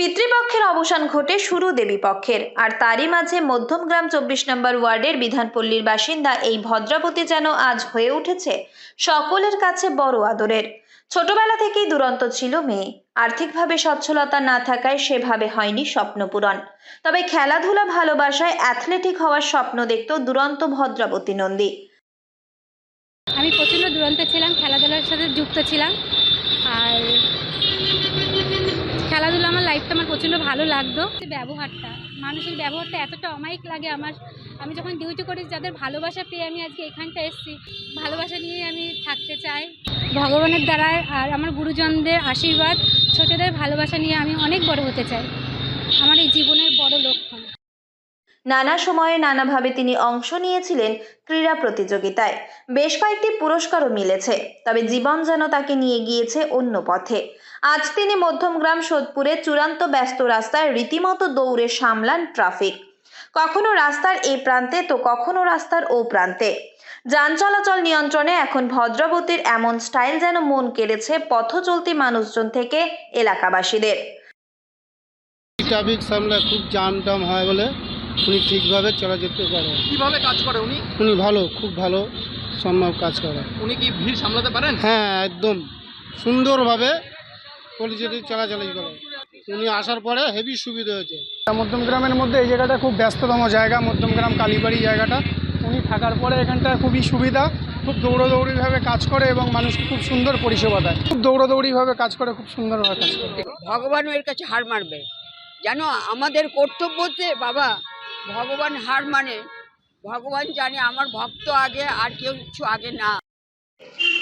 পিতৃপক্ষের অবসান ঘটে শুরু দেবীপক্ষের, আর তারই মাঝে মধ্যমগ্রাম 24 নম্বর ওয়ার্ডের বিধানপল্লীর বাসিন্দা এই ভদ্রাবতী যেন আজ হয়ে উঠেছে সকলের কাছে বড় আদরের। ছোটবেলা থেকেই দুরন্ত ছিল মেয়ে, আর্থিকভাবে সচ্ছলতা না থাকায় সেভাবে হয়নি স্বপ্ন পূরণ। তবে খেলাধুলা ভালোবাসায় অ্যাথলেটিক হওয়ার স্বপ্ন দেখত দুরন্ত ভদ্রাবতী নন্দী। আমি প্রচণ্ড দুরন্ত ছিলাম, খেলাধুলার সাথে যুক্ত ছিলাম। আর খেলাধুলা আমার লাইফটা আমার প্রচণ্ড ভালো লাগতো। ব্যবহারটা, মানুষের ব্যবহারটা এতটা অমায়িক লাগে আমার। আমি যখন ডিউটি করি, যাদের ভালোবাসা পেয়ে আমি আজকে এখানটা এসেছি, ভালোবাসা নিয়ে আমি থাকতে চাই। ভগবানের দ্বারায় আর আমার গুরুজনদের আশীর্বাদ, ছোটদের ভালোবাসা নিয়ে আমি অনেক বড় হতে চাই। আমার এই জীবনের বড় লক্ষ্য। নানা সময়ে নানাভাবে তিনি অংশ নিয়েছিলেন ক্রীড়া প্রতিযোগিতায়, বেশ কয়েকটি পুরস্কারও মিলেছে। তবে জীবন যেন তাকে নিয়ে গিয়েছে অন্য পথে। আজ তিনি মধ্যমগ্রাম সোদপুরে চূড়ান্ত ব্যস্ত রাস্তায় রীতিমতো দৌড়ে সামলান ট্রাফিক। কখনো রাস্তার এ প্রান্তে তো কখনো রাস্তার ও প্রান্তে। যান চলাচল নিয়ন্ত্রণে এখন ভদ্রাবতীর এমন স্টাইল যেন মন কেড়েছে পথ চলতি মানুষজন থেকে এলাকাবাসীদের। ট্রাফিক সামলে খুব জাম হয় বলে উনি ঠিকভাবে চলাচল করে। কিভাবে কাজ করে উনি? উনি ভালো, খুব ভালো সম্ভব কাজ করে। উনি কি ভিড় সামলাতে পারেন? হ্যাঁ, একদম সুন্দরভাবে পরিচিতি চলাচল করে। উনি আসার পরে হেভি সুবিধা হয়েছে। মধ্যমগ্রামের মধ্যে এই জায়গাটা খুব ব্যস্ততম জায়গা, মধ্যমগ্রাম কালীবাড়ি জায়গাটা। উনি থাকার পরে এখানটা খুবই সুবিধা, খুব দৌড়াদৌড়িভাবে কাজ করে এবং মানুষকে খুব সুন্দর পরিষেবা দেয়। খুব দৌড়াদৌড়িভাবে কাজ করে, খুব সুন্দরভাবে কাজ করে। ভগবান এর কাছে হার মারবে, জানো আমাদের কর্তব্যতে বাবা। ভগবান হার মানে, ভগবান জানে আমার ভক্ত আগে, আর কেউ কিছু আগে না।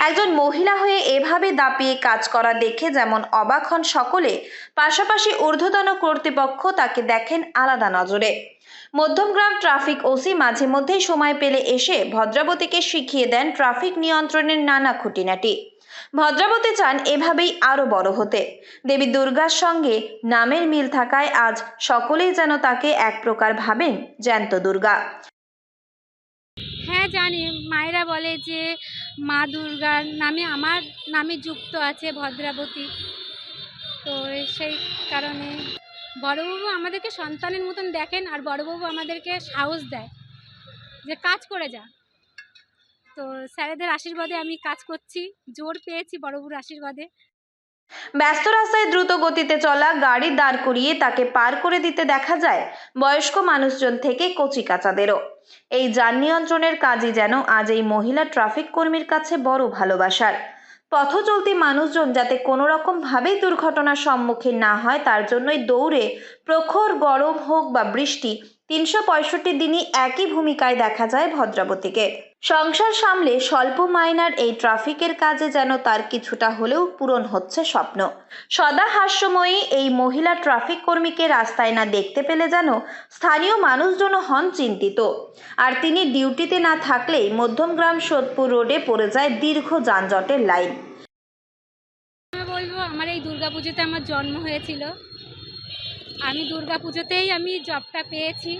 একজন মহিলা হয়ে এভাবে দাপিয়ে কাজ করা দেখে যেমন অবাক হন সকলে, পাশাপাশি ঊর্ধ্বতন কর্তৃপক্ষ তাকে দেখেন আলাদা নজরে। মধ্যমগ্রাম ট্রাফিক ওসি মাঝে মধ্যেই সময় পেলে এসে ভদ্রাবতীকে শিখিয়ে দেন ট্রাফিক নিয়ন্ত্রণের নানা খুঁটিনাটি। ভদ্রাবতী চান এভাবেই আরো বড় হতে। দেবী দুর্গার সঙ্গে নামের মিল থাকায় আজ সকলেই যেন তাকে এক প্রকার ভাবেন জ্যান্ত দুর্গা। হ্যাঁ জানি, মায়েরা বলে যে মা দুর্গার নামে আমার নামে যুক্ত আছে ভদ্রাবতী। তো সেই কারণে বড়বাবু আমাদেরকে সন্তানের মতন দেখেন, আর বড়বাবু আমাদেরকে সাহস দেয় যে কাজ করে যা। তো স্যারেদের আশীর্বাদে আমি কাজ করছি, জোর পেয়েছি বড়বাবুর আশীর্বাদে। ব্যস্ত রাস্তায় দ্রুত গতিতে চলা গাড়ি দাঁড় করিয়ে তাকে পার করে দিতে দেখা যায় বয়স্ক মানুষজন থেকে কচিকাচাদেরও। এই যান নিয়ন্ত্রণের কাজই যেন আজ এই মহিলা ট্রাফিক কর্মীর কাছে বড় ভালোবাসার। পথ চলতি মানুষজন যাতে কোনো রকম ভাবেই দুর্ঘটনার সম্মুখীন না হয়, তার জন্যই দৌড়ে প্রখর গরম হোক বা বৃষ্টি, 365 দিনই একই ভূমিকায় দেখা যায় ভদ্রাবতীকে। সংসার সামলে স্বল্প মাইনার এই ট্রাফিকের কাজে যেন তার কিছুটা হলেও পূরণ হচ্ছে স্বপ্ন। সদা হাস্যময়ী এই মহিলা ট্রাফিক কর্মীকে রাস্তায় না দেখতে পেলে যেন স্থানীয় মানুষজন হন চিন্তিত। আর তিনি ডিউটিতে না থাকলেই মধ্যমগ্রাম সোদপুর রোডে পড়ে যায় দীর্ঘ যানজটের লাইন। আমি বলবো, আমার এই দুর্গাপুজোতে আমার জন্ম হয়েছিল। আমি দুর্গাপুজোতেই আমি জবটা পেয়েছি।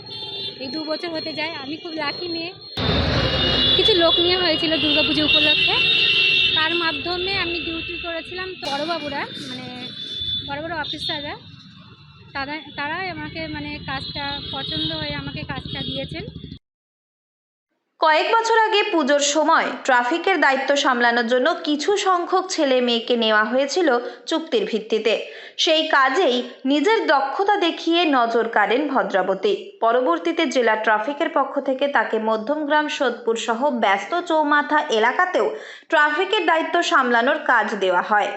এই 2 বছর হতে যায়। আমি খুব লাকি মেয়ে। কিছু লোক নিয়ে হয়েছিল দুর্গাপুজো উপলক্ষে, তার মাধ্যমে আমি ডিউটি করেছিলাম। বড়বাবুরা মানে বড় বড় অফিসাররা তারাই আমাকে কাজটা পছন্দ হয়ে আমাকে কাজটা দিয়েছেন। কয়েক বছর আগে পুজোর সময় ট্রাফিকের দায়িত্ব সামলানোর জন্য কিছু সংখ্যক ছেলে মেয়েকে নেওয়া হয়েছিল চুক্তির ভিত্তিতে। সেই কাজেই নিজের দক্ষতা দেখিয়ে নজর কাড়েন ভদ্রাবতী। পরবর্তীতে জেলা ট্রাফিকের পক্ষ থেকে তাকে মধ্যমগ্রাম সোদপুর সহ ব্যস্ত চৌমাথা এলাকাতেও ট্রাফিকের দায়িত্ব সামলানোর কাজ দেওয়া হয়।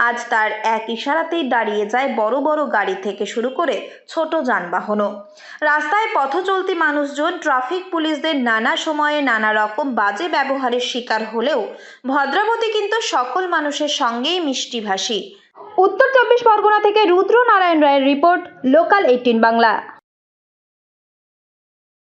আজ তার এক ইশারাতেই দাঁড়িয়ে যায় বড় বড় গাড়ি থেকে শুরু করে ছোট যানবাহনও। রাস্তায় পথ চলতি মানুষজন ট্রাফিক পুলিশদের নানা সময়ে নানা রকম বাজে ব্যবহারের শিকার হলেও ভদ্রাবতী কিন্তু সকল মানুষের সঙ্গেই মিষ্টিভাষী। উত্তর 24 পরগনা থেকে রুদ্র নারায়ণ রায়ের রিপোর্ট, লোকাল 18 বাংলা।